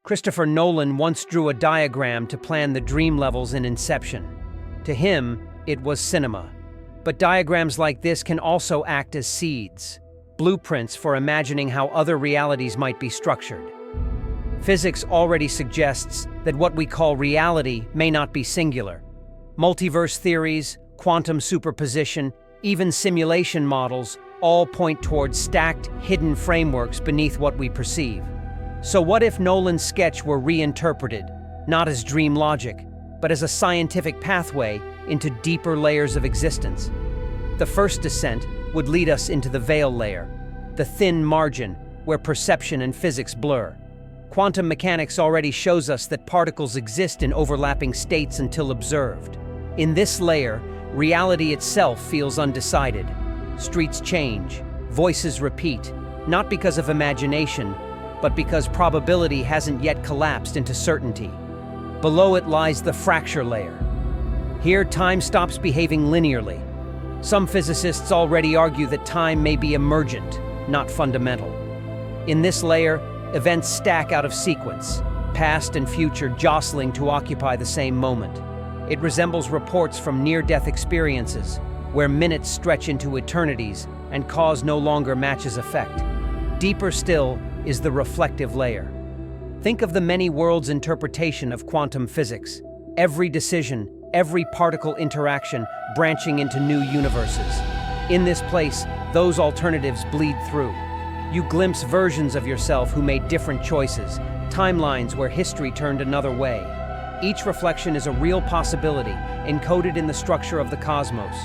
Christopher Nolan once drew a diagram to plan the dream levels in Inception. To him, it was cinema. But diagrams like this can also act as seeds, blueprints for imagining how other realities might be structured. Physics already suggests that what we call reality may not be singular. Multiverse theories, quantum superposition, even simulation models all point towards stacked, hidden frameworks beneath what we perceive. So what if Nolan's sketch were reinterpreted, not as dream logic, but as a scientific pathway into deeper layers of existence? The first descent would lead us into the veil layer, the thin margin where perception and physics blur. Quantum mechanics already shows us that particles exist in overlapping states until observed. In this layer, reality itself feels undecided. Streets change, voices repeat, not because of imagination, but because probability hasn't yet collapsed into certainty. Below it lies the fracture layer. Here, time stops behaving linearly. Some physicists already argue that time may be emergent, not fundamental. In this layer, events stack out of sequence, past and future jostling to occupy the same moment. It resembles reports from near-death experiences, where minutes stretch into eternities and cause no longer matches effect. Deeper still is the reflective layer. Think of the many worlds interpretation of quantum physics. Every decision, every particle interaction branching into new universes. In this place, those alternatives bleed through. You glimpse versions of yourself who made different choices, timelines where history turned another way. Each reflection is a real possibility, encoded in the structure of the cosmos.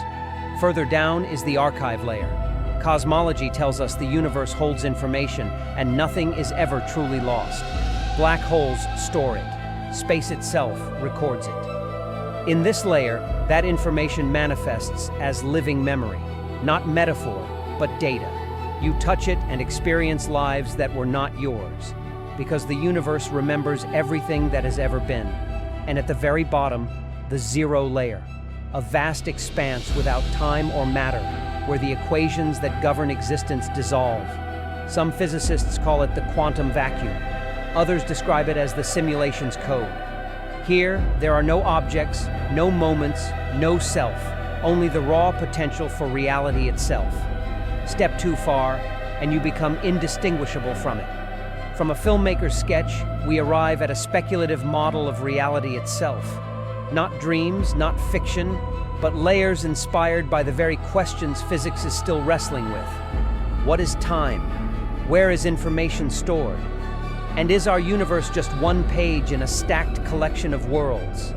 Further down is the archive layer. Cosmology tells us the universe holds information and nothing is ever truly lost. Black holes store it. Space itself records it. In this layer, that information manifests as living memory, not metaphor, but data. You touch it and experience lives that were not yours, because the universe remembers everything that has ever been. And at the very bottom, the zero layer, a vast expanse without time or matter, where the equations that govern existence dissolve. Some physicists call it the quantum vacuum. Others describe it as the simulation's code. Here, there are no objects, no moments, no self, only the raw potential for reality itself. Step too far, and you become indistinguishable from it. From a filmmaker's sketch, we arrive at a speculative model of reality itself. Not dreams, not fiction, but layers inspired by the very questions physics is still wrestling with. What is time? Where is information stored? And is our universe just one page in a stacked collection of worlds?